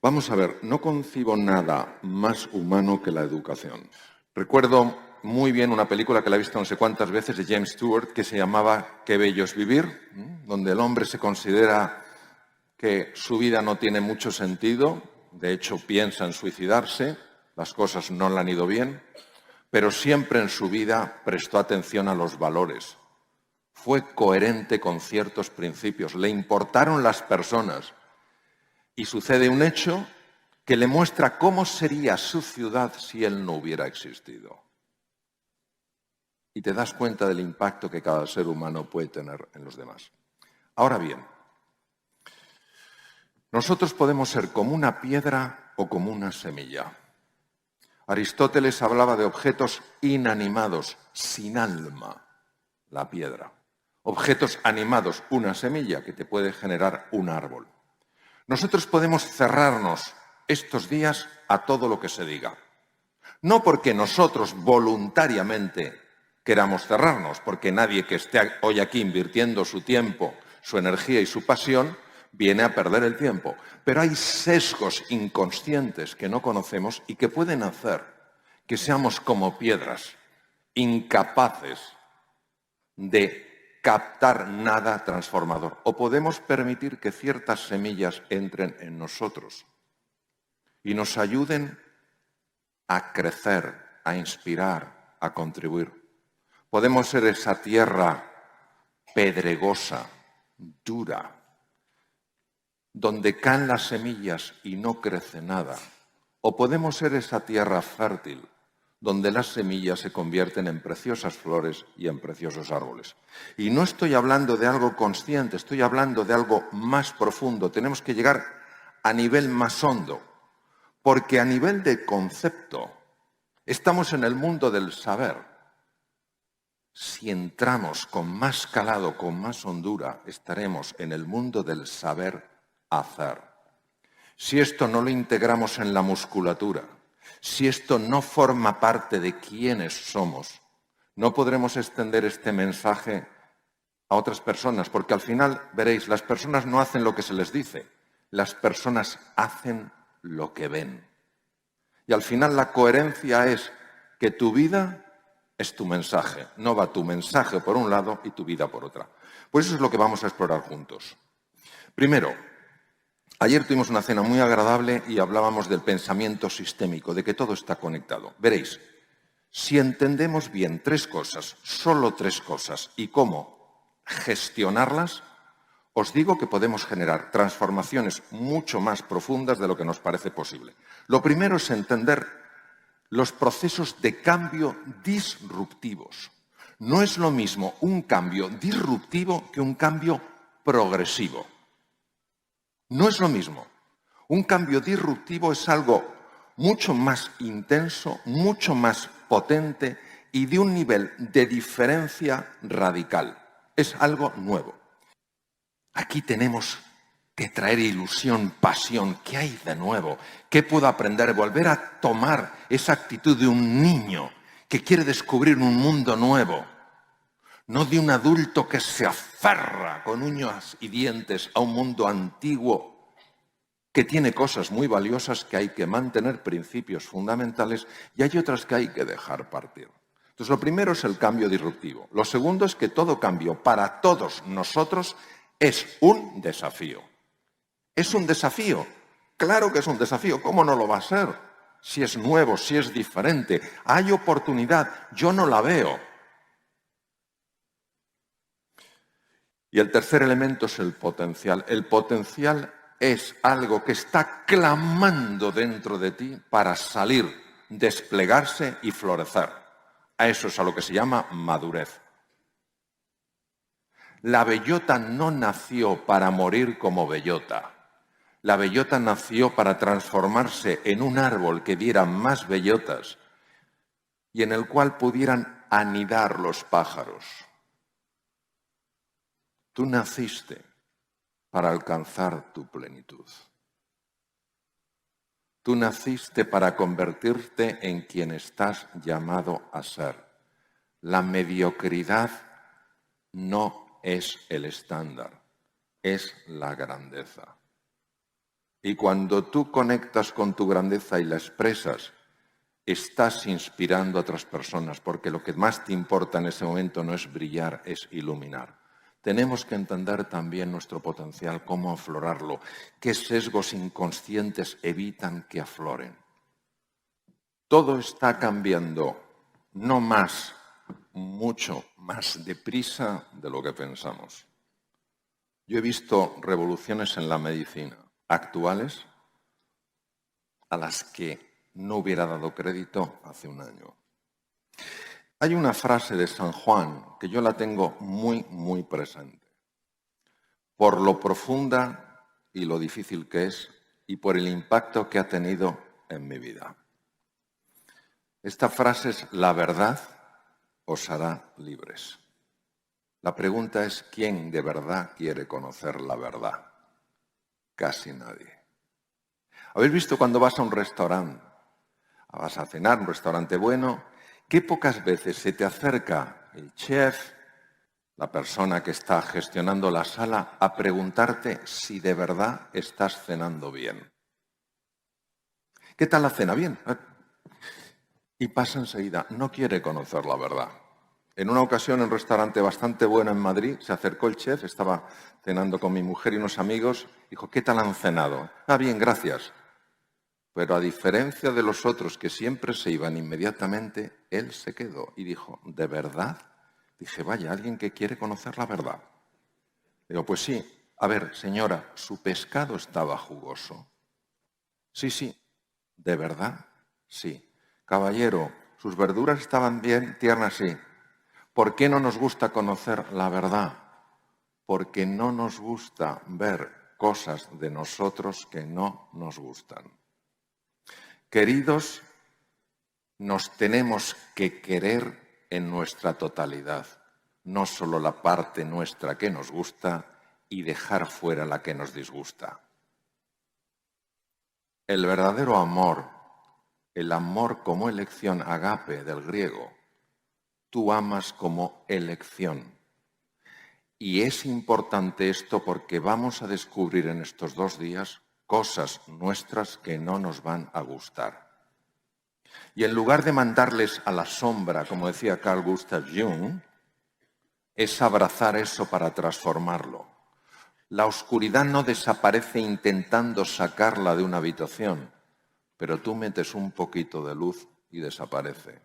Vamos a ver, no concibo nada más humano que la educación. Recuerdo muy bien una película que la he visto no sé cuántas veces de James Stewart que se llamaba Qué bello es vivir, donde el hombre se considera que su vida no tiene mucho sentido, de hecho piensa en suicidarse, las cosas no le han ido bien, pero siempre en su vida prestó atención a los valores. Fue coherente con ciertos principios, le importaron las personas. Y sucede un hecho que le muestra cómo sería su ciudad si él no hubiera existido. Y te das cuenta del impacto que cada ser humano puede tener en los demás. Ahora bien, nosotros podemos ser como una piedra o como una semilla. Aristóteles hablaba de objetos inanimados, sin alma, la piedra. Objetos animados, una semilla que te puede generar un árbol. Nosotros podemos cerrarnos estos días a todo lo que se diga. No porque nosotros voluntariamente queramos cerrarnos, porque nadie que esté hoy aquí invirtiendo su tiempo, su energía y su pasión viene a perder el tiempo. Pero hay sesgos inconscientes que no conocemos y que pueden hacer que seamos como piedras, incapaces de captar nada transformador. O podemos permitir que ciertas semillas entren en nosotros y nos ayuden a crecer, a inspirar, a contribuir. Podemos ser esa tierra pedregosa, dura, donde caen las semillas y no crece nada. O podemos ser esa tierra fértil, donde las semillas se convierten en preciosas flores y en preciosos árboles. Y no estoy hablando de algo consciente, estoy hablando de algo más profundo. Tenemos que llegar a nivel más hondo, porque a nivel de concepto estamos en el mundo del saber. Si entramos con más calado, con más hondura, estaremos en el mundo del saber hacer. Si esto no lo integramos en la musculatura, si esto no forma parte de quiénes somos, no podremos extender este mensaje a otras personas, porque al final, veréis, las personas no hacen lo que se les dice, las personas hacen lo que ven. Y al final la coherencia es que tu vida es tu mensaje, no va tu mensaje por un lado y tu vida por otra. Pues eso es lo que vamos a explorar juntos. Primero, ayer tuvimos una cena muy agradable y hablábamos del pensamiento sistémico, de que todo está conectado. Veréis, si entendemos bien tres cosas, solo tres cosas, y cómo gestionarlas, os digo que podemos generar transformaciones mucho más profundas de lo que nos parece posible. Lo primero es entender los procesos de cambio disruptivos. No es lo mismo un cambio disruptivo que un cambio progresivo. No es lo mismo. Un cambio disruptivo es algo mucho más intenso, mucho más potente y de un nivel de diferencia radical. Es algo nuevo. Aquí tenemos que traer ilusión, pasión. ¿Qué hay de nuevo? ¿Qué puedo aprender? Volver a tomar esa actitud de un niño que quiere descubrir un mundo nuevo. No de un adulto que se aferra con uñas y dientes a un mundo antiguo que tiene cosas muy valiosas que hay que mantener, principios fundamentales, y hay otras que hay que dejar partir. Entonces, lo primero es el cambio disruptivo. Lo segundo es que todo cambio para todos nosotros es un desafío. ¿Es un desafío? Claro que es un desafío. ¿Cómo no lo va a ser? Si es nuevo, si es diferente. Hay oportunidad. Yo no la veo. Y el tercer elemento es el potencial. El potencial es algo que está clamando dentro de ti para salir, desplegarse y florecer. A eso es a lo que se llama madurez. La bellota no nació para morir como bellota. La bellota nació para transformarse en un árbol que diera más bellotas y en el cual pudieran anidar los pájaros. Tú naciste para alcanzar tu plenitud. Tú naciste para convertirte en quien estás llamado a ser. La mediocridad no es el estándar, es la grandeza. Y cuando tú conectas con tu grandeza y la expresas, estás inspirando a otras personas, porque lo que más te importa en ese momento no es brillar, es iluminar. Tenemos que entender también nuestro potencial, cómo aflorarlo, qué sesgos inconscientes evitan que afloren. Todo está cambiando, no más, mucho más deprisa de lo que pensamos. Yo he visto revoluciones en la medicina actuales a las que no hubiera dado crédito hace un año. Hay una frase de San Juan que yo la tengo muy, muy presente. Por lo profunda y lo difícil que es y por el impacto que ha tenido en mi vida. Esta frase es: la verdad os hará libres. La pregunta es: ¿quién de verdad quiere conocer la verdad? Casi nadie. ¿Habéis visto cuando vas a un restaurante, vas a cenar, un restaurante bueno, qué pocas veces se te acerca el chef, la persona que está gestionando la sala, a preguntarte si de verdad estás cenando bien? ¿Qué tal la cena? Bien. Y pasa enseguida, no quiere conocer la verdad. En una ocasión, en un restaurante bastante bueno en Madrid, se acercó el chef, estaba cenando con mi mujer y unos amigos, dijo: ¿qué tal han cenado? Ah, bien, gracias. Pero a diferencia de los otros que siempre se iban inmediatamente, él se quedó y dijo: ¿de verdad? Dije: vaya, alguien que quiere conocer la verdad. Digo: pues sí. A ver, señora, ¿su pescado estaba jugoso? Sí, sí. ¿De verdad? Sí. Caballero, ¿sus verduras estaban bien tiernas? Sí. ¿Por qué no nos gusta conocer la verdad? Porque no nos gusta ver cosas de nosotros que no nos gustan. Queridos, nos tenemos que querer en nuestra totalidad, no solo la parte nuestra que nos gusta y dejar fuera la que nos disgusta. El verdadero amor, el amor como elección, agape del griego, tú amas como elección. Y es importante esto porque vamos a descubrir en estos 2 días cosas nuestras que no nos van a gustar. Y en lugar de mandarles a la sombra, como decía Carl Gustav Jung, es abrazar eso para transformarlo. La oscuridad no desaparece intentando sacarla de una habitación, pero tú metes un poquito de luz y desaparece.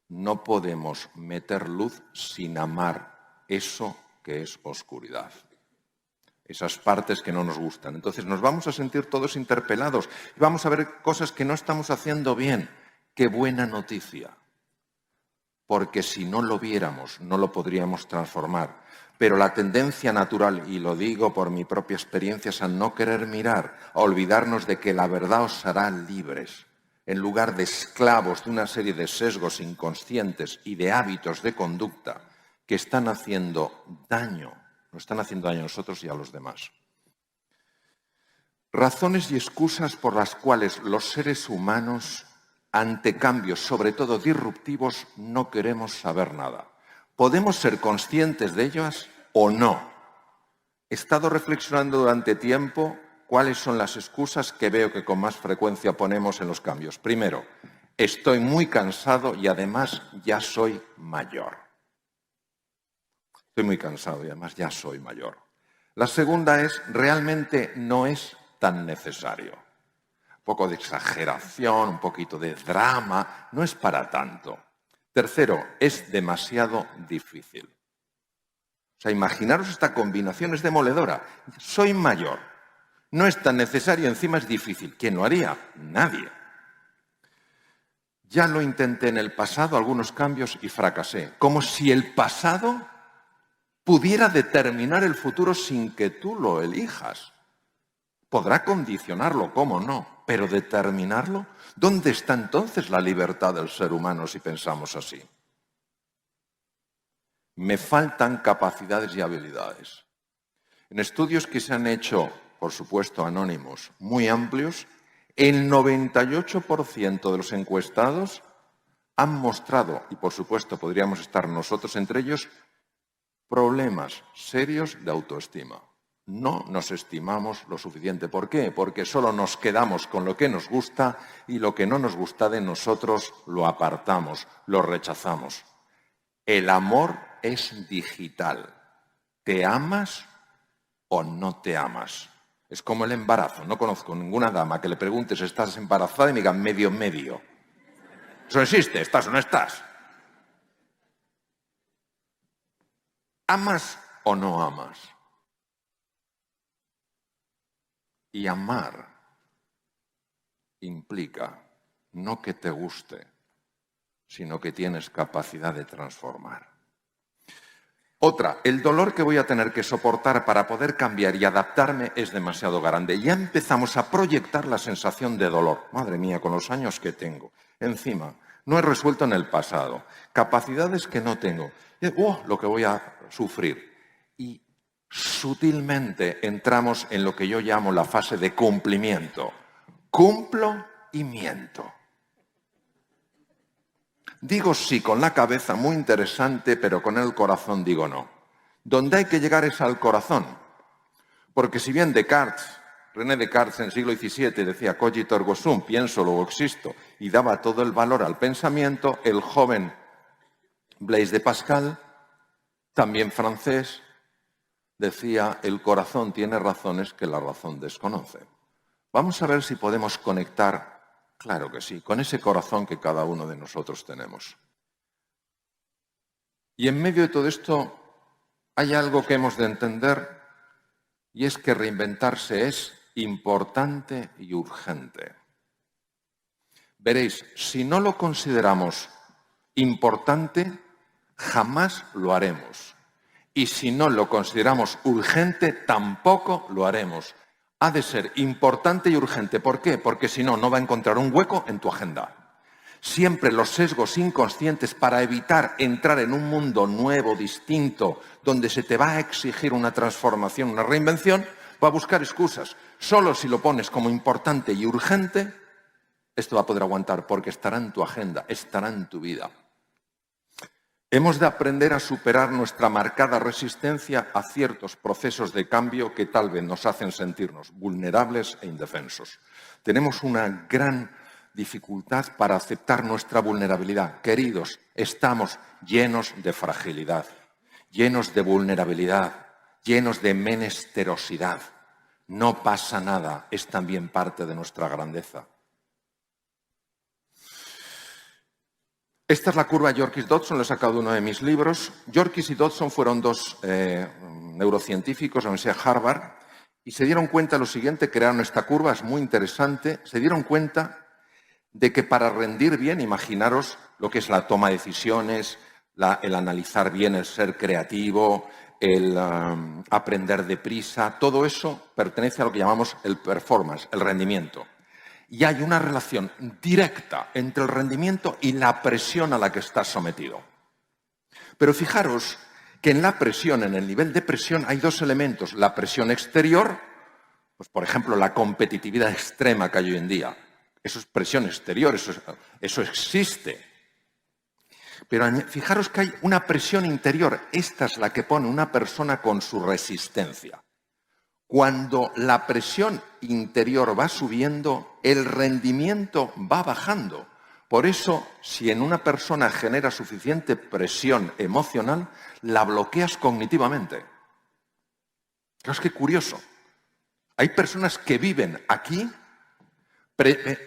No podemos meter luz sin amar eso que es oscuridad. Esas partes que no nos gustan. Entonces nos vamos a sentir todos interpelados y vamos a ver cosas que no estamos haciendo bien. ¡Qué buena noticia! Porque si no lo viéramos, no lo podríamos transformar. Pero la tendencia natural, y lo digo por mi propia experiencia, es a no querer mirar, a olvidarnos de que la verdad os hará libres, en lugar de esclavos de una serie de sesgos inconscientes y de hábitos de conducta que están haciendo daño, nos están haciendo daño a nosotros y a los demás. Razones y excusas por las cuales los seres humanos, ante cambios, sobre todo disruptivos, no queremos saber nada. ¿Podemos ser conscientes de ellas o no? He estado reflexionando durante tiempo cuáles son las excusas que veo que con más frecuencia ponemos en los cambios. Primero, estoy muy cansado y además ya soy mayor. Estoy muy cansado y además ya soy mayor. La segunda es, realmente no es tan necesario. Un poco de exageración, un poquito de drama, no es para tanto. Tercero, es demasiado difícil. O sea, imaginaros esta combinación, es demoledora. Soy mayor, no es tan necesario, encima es difícil. ¿Quién lo haría? Nadie. Ya lo intenté en el pasado, algunos cambios, y fracasé. Como si el pasado pudiera determinar el futuro sin que tú lo elijas. Podrá condicionarlo, cómo no, pero determinarlo. ¿Dónde está entonces la libertad del ser humano si pensamos así? Me faltan capacidades y habilidades. En estudios que se han hecho, por supuesto, anónimos, muy amplios, el 98% de los encuestados han mostrado, y por supuesto podríamos estar nosotros entre ellos, problemas serios de autoestima. no nos estimamos lo suficiente. ¿Por qué? Porque solo nos quedamos con lo que nos gusta y lo que no nos gusta de nosotros lo apartamos, lo rechazamos. El amor es digital. ¿Te amas o no te amas? Es como el embarazo. No conozco ninguna dama que le preguntes, ¿estás embarazada? Y me diga, medio, medio. Eso existe, ¿estás o no estás? ¿Amas o no amas? Y amar implica no que te guste, sino que tienes capacidad de transformar. Otra, el dolor que voy a tener que soportar para poder cambiar y adaptarme es demasiado grande. Ya empezamos a proyectar la sensación de dolor. Madre mía, con los años que tengo. Encima, no he resuelto en el pasado. Capacidades que no tengo. Lo que voy a sufrir. Y sutilmente entramos en lo que yo llamo la fase de cumplimiento. Cumplo y miento. Digo sí con la cabeza, muy interesante, pero con el corazón digo no. Donde hay que llegar es al corazón. Porque si bien René Descartes en el siglo XVII decía cogito ergo sum, pienso, luego existo, y daba todo el valor al pensamiento, el joven Blaise de Pascal, también francés, decía el corazón tiene razones que la razón desconoce. Vamos a ver si podemos conectar. Claro que sí, con ese corazón que cada uno de nosotros tenemos. Y en medio de todo esto hay algo que hemos de entender y es que reinventarse es importante y urgente. Veréis, si no lo consideramos importante, jamás lo haremos. Y si no lo consideramos urgente, tampoco lo haremos. Ha de ser importante y urgente. ¿Por qué? Porque si no, no va a encontrar un hueco en tu agenda. Siempre los sesgos inconscientes para evitar entrar en un mundo nuevo, distinto, donde se te va a exigir una transformación, una reinvención, va a buscar excusas. Solo si lo pones como importante y urgente, esto va a poder aguantar porque estará en tu agenda, estará en tu vida. Hemos de aprender a superar nuestra marcada resistencia a ciertos procesos de cambio que tal vez nos hacen sentirnos vulnerables e indefensos. Tenemos una gran dificultad para aceptar nuestra vulnerabilidad. Queridos, estamos llenos de fragilidad, llenos de vulnerabilidad, llenos de menesterosidad. No pasa nada, es también parte de nuestra grandeza. Esta es la curva Yorkis-Dodson, lo he sacado de uno de mis libros. Yorkis y Dodson fueron dos neurocientíficos de la Universidad de Harvard y se dieron cuenta de lo siguiente, crearon esta curva, es muy interesante, se dieron cuenta de que para rendir bien, imaginaros lo que es la toma de decisiones, el analizar bien, el ser creativo, el aprender deprisa, todo eso pertenece a lo que llamamos el performance, el rendimiento. Y hay una relación directa entre el rendimiento y la presión a la que estás sometido. Pero fijaros que en la presión, en el nivel de presión, hay dos elementos. La presión exterior, pues por ejemplo, la competitividad extrema que hay hoy en día. Eso es presión exterior, eso existe. Pero fijaros que hay una presión interior. Esta es la que pone una persona con su resistencia. Cuando la presión interior va subiendo, el rendimiento va bajando. Por eso, si en una persona genera suficiente presión emocional, la bloqueas cognitivamente. Fijaos qué curioso. Hay personas que viven aquí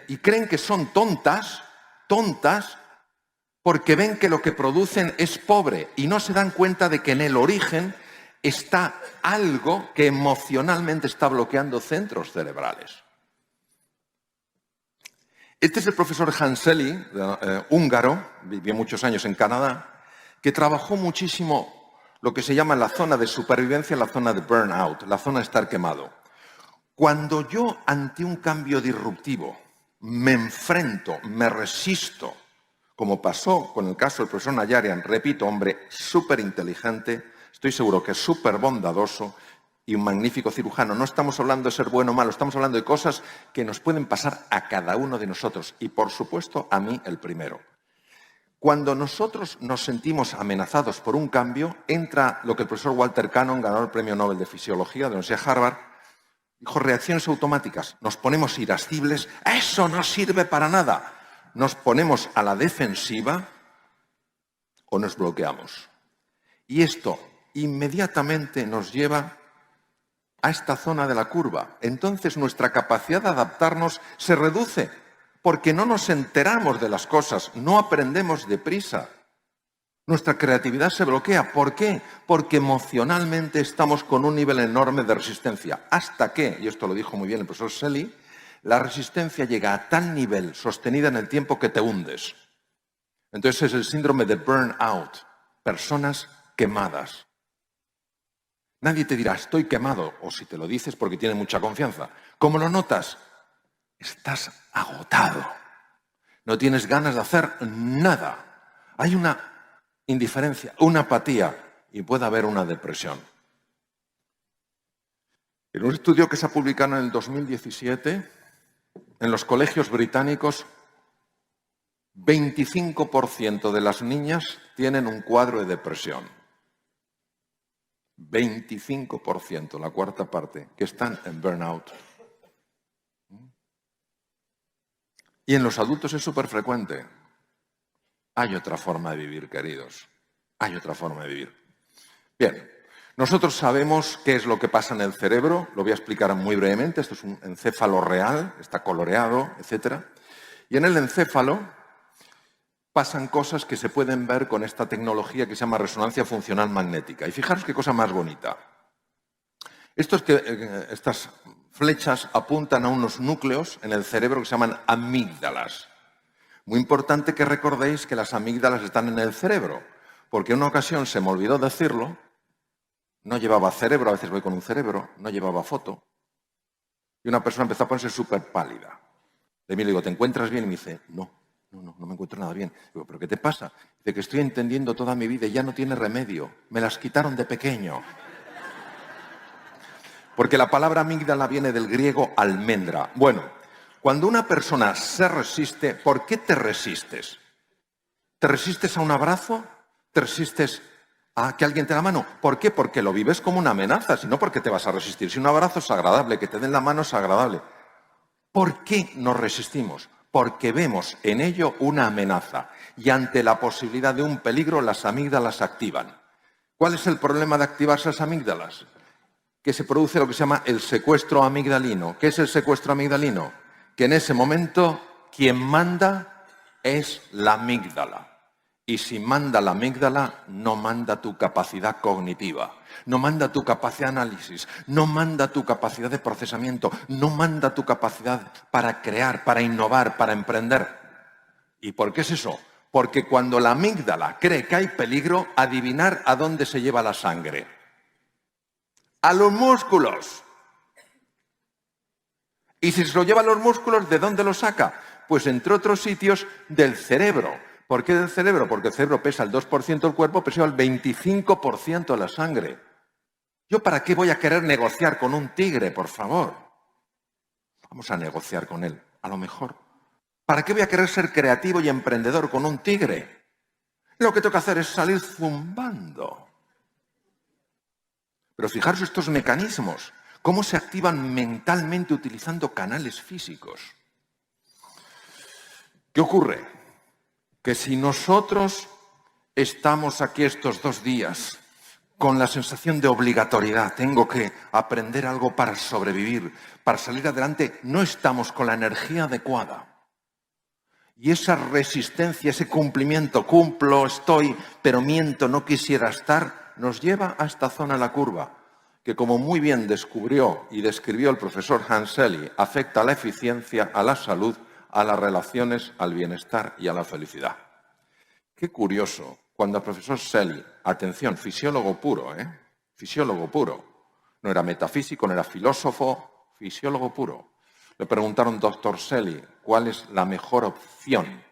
y creen que son tontas, porque ven que lo que producen es pobre y no se dan cuenta de que en el origen está algo que emocionalmente está bloqueando centros cerebrales. Este es el profesor Hanseli, húngaro, vivió muchos años en Canadá, que trabajó muchísimo lo que se llama la zona de supervivencia, la zona de burnout, la zona de estar quemado. Cuando yo ante un cambio disruptivo me enfrento, me resisto, como pasó con el caso del profesor Nayarian, repito, hombre súper inteligente, estoy seguro que es súper bondadoso y un magnífico cirujano. No estamos hablando de ser bueno o malo, estamos hablando de cosas que nos pueden pasar a cada uno de nosotros y, por supuesto, a mí el primero. Cuando nosotros nos sentimos amenazados por un cambio, entra lo que el profesor Walter Cannon, ganador del Premio Nobel de Fisiología de la Universidad de Harvard, dijo: reacciones automáticas. Nos ponemos irascibles, eso no sirve para nada. Nos ponemos a la defensiva o nos bloqueamos. Y esto inmediatamente nos lleva a esta zona de la curva. Entonces nuestra capacidad de adaptarnos se reduce porque no nos enteramos de las cosas, no aprendemos deprisa. Nuestra creatividad se bloquea. ¿Por qué? Porque emocionalmente estamos con un nivel enorme de resistencia. Hasta que, y esto lo dijo muy bien el profesor Shelley, la resistencia llega a tal nivel sostenida en el tiempo que te hundes. Entonces es el síndrome de burnout, personas quemadas. Nadie te dirá, estoy quemado, o si te lo dices porque tienes mucha confianza. ¿Cómo lo notas? Estás agotado. No tienes ganas de hacer nada. Hay una indiferencia, una apatía y puede haber una depresión. En un estudio que se ha publicado en el 2017, en los colegios británicos, 25% de las niñas tienen un cuadro de depresión. 25%, la cuarta parte, que están en burnout. Y en los adultos es súper frecuente. Hay otra forma de vivir, queridos. Hay otra forma de vivir. Bien, nosotros sabemos qué es lo que pasa en el cerebro. Lo voy a explicar muy brevemente. Esto es un encéfalo real, está coloreado, etc. Y en el encéfalo pasan cosas que se pueden ver con esta tecnología que se llama resonancia funcional magnética. Y fijaros qué cosa más bonita. Estas flechas apuntan a unos núcleos en el cerebro que se llaman amígdalas. Muy importante que recordéis que las amígdalas están en el cerebro, porque en una ocasión se me olvidó decirlo, no llevaba cerebro, a veces voy con un cerebro, no llevaba foto, y una persona empezó a ponerse súper pálida. De mí le digo, ¿te encuentras bien? Y me dice, no me encuentro nada bien. Digo, ¿pero qué te pasa? Dice que estoy entendiendo toda mi vida y ya no tiene remedio, me las quitaron de pequeño. Porque la palabra amígdala viene del griego almendra. Bueno, cuando una persona se resiste, ¿por qué te resistes? ¿Te resistes a un abrazo? ¿Te resistes a que alguien te dé la mano? ¿Por qué? Porque lo vives como una amenaza, si no, ¿por qué te vas a resistir? Si un abrazo es agradable, que te den la mano es agradable. ¿Por qué nos resistimos? Porque vemos en ello una amenaza y ante la posibilidad de un peligro las amígdalas se activan. ¿Cuál es el problema de activarse las amígdalas? Que se produce lo que se llama el secuestro amigdalino. ¿Qué es el secuestro amigdalino? Que en ese momento quien manda es la amígdala. Y si manda la amígdala, no manda tu capacidad cognitiva, no manda tu capacidad de análisis, no manda tu capacidad de procesamiento, no manda tu capacidad para crear, para innovar, para emprender. ¿Y por qué es eso? Porque cuando la amígdala cree que hay peligro, adivinar a dónde se lleva la sangre. A los músculos. Y si se lo lleva a los músculos, ¿de dónde lo saca? Pues entre otros sitios del cerebro. ¿Por qué del cerebro? Porque el cerebro pesa el 2% del cuerpo, pesa el 25% de la sangre. ¿Yo para qué voy a querer negociar con un tigre, por favor? Vamos a negociar con él, a lo mejor. ¿Para qué voy a querer ser creativo y emprendedor con un tigre? Lo que tengo que hacer es salir zumbando. Pero fijaros estos mecanismos, cómo se activan mentalmente utilizando canales físicos. ¿Qué ocurre? Que si nosotros estamos aquí estos 2 días con la sensación de obligatoriedad, tengo que aprender algo para sobrevivir, para salir adelante, no estamos con la energía adecuada. Y esa resistencia, ese cumplimiento, cumplo, estoy, pero miento, no quisiera estar, nos lleva a esta zona de la curva, que como muy bien descubrió y describió el profesor Hans Selye, afecta a la eficiencia, a la salud, a las relaciones, al bienestar y a la felicidad. Qué curioso, cuando el profesor Selye, atención, fisiólogo puro, fisiólogo puro, no era metafísico, no era filósofo, fisiólogo puro. Le preguntaron, doctor Selye, ¿cuál es la mejor opción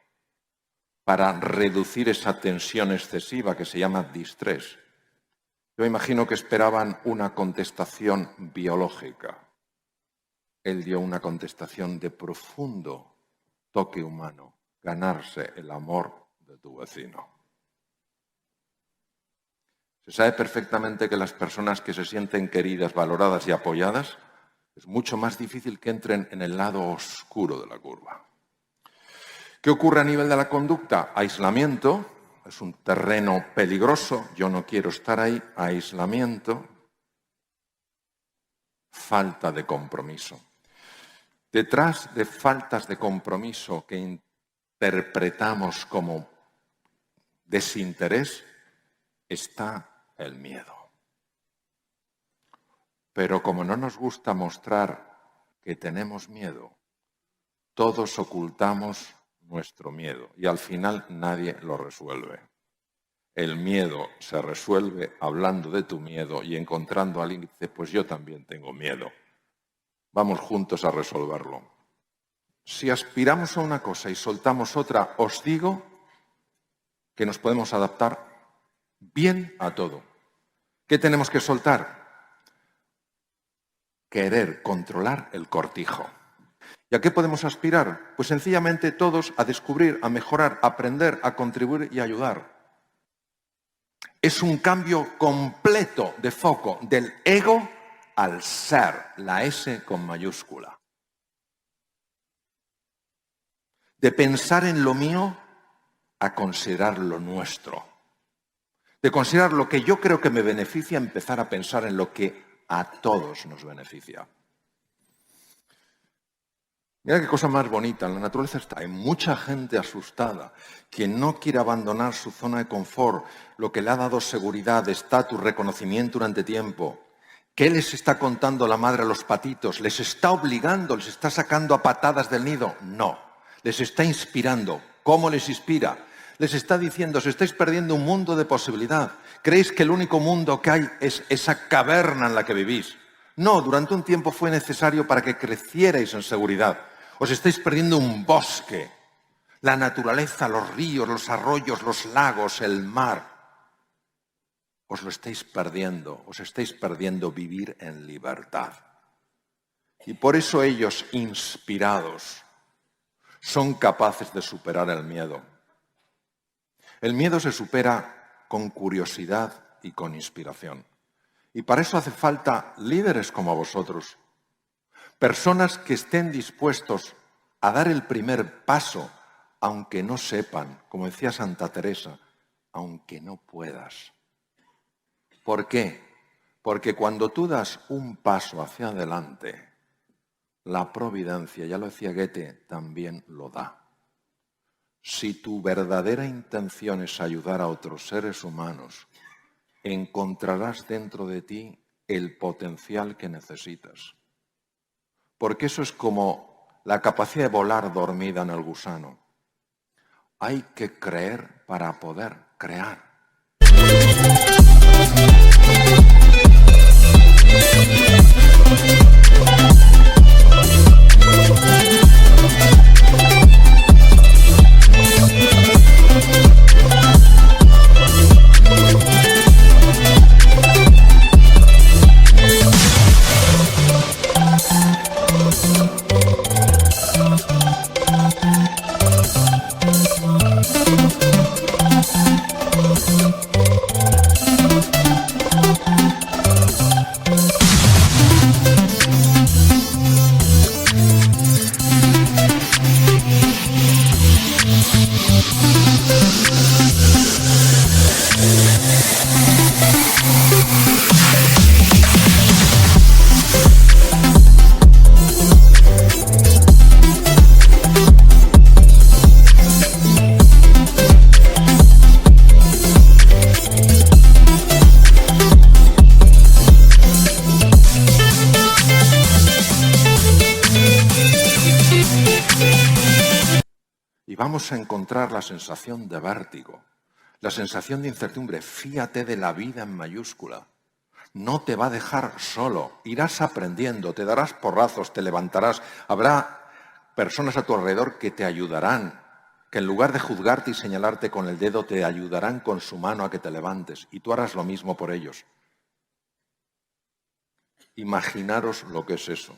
para reducir esa tensión excesiva que se llama distrés? Yo imagino que esperaban una contestación biológica. Él dio una contestación de profundo toque humano, ganarse el amor de tu vecino. Se sabe perfectamente que las personas que se sienten queridas, valoradas y apoyadas es mucho más difícil que entren en el lado oscuro de la curva. ¿Qué ocurre a nivel de la conducta? Aislamiento, es un terreno peligroso, yo no quiero estar ahí. Aislamiento, falta de compromiso. Detrás de faltas de compromiso que interpretamos como desinterés está el miedo. Pero como no nos gusta mostrar que tenemos miedo, todos ocultamos nuestro miedo y al final nadie lo resuelve. El miedo se resuelve hablando de tu miedo y encontrando a alguien que dice, pues yo también tengo miedo. Vamos juntos a resolverlo. Si aspiramos a una cosa y soltamos otra, os digo que nos podemos adaptar bien a todo. ¿Qué tenemos que soltar? Querer controlar el cortijo. ¿Y a qué podemos aspirar? Pues sencillamente todos a descubrir, a mejorar, a aprender, a contribuir y a ayudar. Es un cambio completo de foco del ego al ser, la S con mayúscula. De pensar en lo mío a considerar lo nuestro. De considerar lo que yo creo que me beneficia, empezar a pensar en lo que a todos nos beneficia. Mira qué cosa más bonita, en la naturaleza hay mucha gente asustada que no quiere abandonar su zona de confort, lo que le ha dado seguridad, estatus, reconocimiento durante tiempo. ¿Qué les está contando la madre a los patitos? ¿Les está obligando, les está sacando a patadas del nido? No, les está inspirando. ¿Cómo les inspira? Les está diciendo, os estáis perdiendo un mundo de posibilidad. ¿Creéis que el único mundo que hay es esa caverna en la que vivís? No, durante un tiempo fue necesario para que crecierais en seguridad. Os estáis perdiendo un bosque, la naturaleza, los ríos, los arroyos, los lagos, el mar. Os lo estáis perdiendo vivir en libertad. Y por eso ellos, inspirados, son capaces de superar el miedo. El miedo se supera con curiosidad y con inspiración. Y para eso hace falta líderes como vosotros. Personas que estén dispuestos a dar el primer paso, aunque no sepan, como decía Santa Teresa, aunque no puedas. ¿Por qué? Porque cuando tú das un paso hacia adelante, la providencia, ya lo decía Goethe, también lo da. Si tu verdadera intención es ayudar a otros seres humanos, encontrarás dentro de ti el potencial que necesitas. Porque eso es como la capacidad de volar dormida en el gusano. Hay que creer para poder crear. Y vamos a encontrar la sensación de vértigo, la sensación de incertidumbre. Fíate de la vida en mayúscula. No te va a dejar solo. Irás aprendiendo, te darás porrazos, te levantarás. Habrá personas a tu alrededor que te ayudarán, que en lugar de juzgarte y señalarte con el dedo, te ayudarán con su mano a que te levantes. Y tú harás lo mismo por ellos. Imaginaros lo que es eso.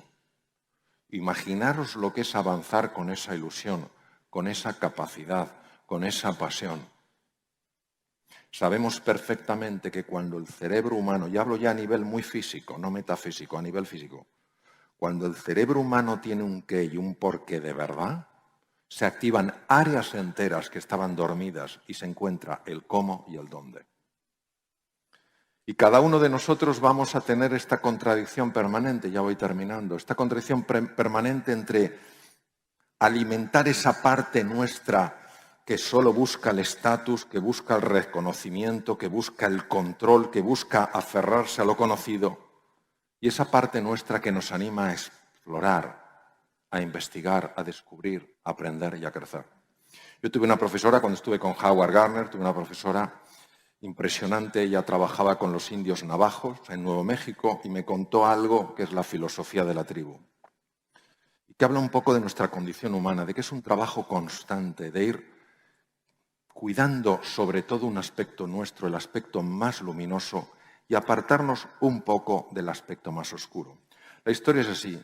Imaginaros lo que es avanzar con esa ilusión, con esa capacidad, con esa pasión. Sabemos perfectamente que cuando el cerebro humano, y hablo ya a nivel muy físico, no metafísico, a nivel físico, cuando el cerebro humano tiene un qué y un porqué de verdad, se activan áreas enteras que estaban dormidas y se encuentra el cómo y el dónde. Y cada uno de nosotros vamos a tener esta contradicción permanente, ya voy terminando, esta contradicción permanente entre alimentar esa parte nuestra que solo busca el estatus, que busca el reconocimiento, que busca el control, que busca aferrarse a lo conocido, y esa parte nuestra que nos anima a explorar, a investigar, a descubrir, a aprender y a crecer. Yo tuve una profesora, cuando estuve con Howard Gardner, tuve una profesora impresionante. Ella trabajaba con los indios navajos en Nuevo México y me contó algo que es la filosofía de la tribu, y que habla un poco de nuestra condición humana, de que es un trabajo constante, de ir cuidando sobre todo un aspecto nuestro, el aspecto más luminoso, y apartarnos un poco del aspecto más oscuro. La historia es así.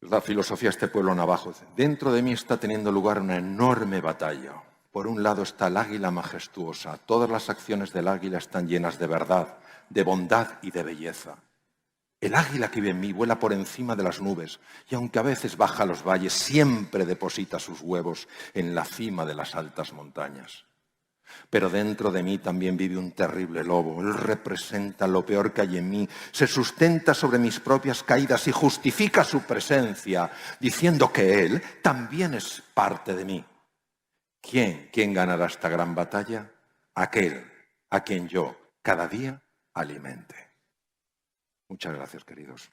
La filosofía de este pueblo navajo. Dentro de mí está teniendo lugar una enorme batalla. Por un lado está el águila majestuosa. Todas las acciones del águila están llenas de verdad, de bondad y de belleza. El águila que vive en mí vuela por encima de las nubes y aunque a veces baja a los valles, siempre deposita sus huevos en la cima de las altas montañas. Pero dentro de mí también vive un terrible lobo. Él representa lo peor que hay en mí. Se sustenta sobre mis propias caídas y justifica su presencia, diciendo que él también es parte de mí. ¿Quién ganará esta gran batalla? Aquel a quien yo cada día alimente. Muchas gracias, queridos.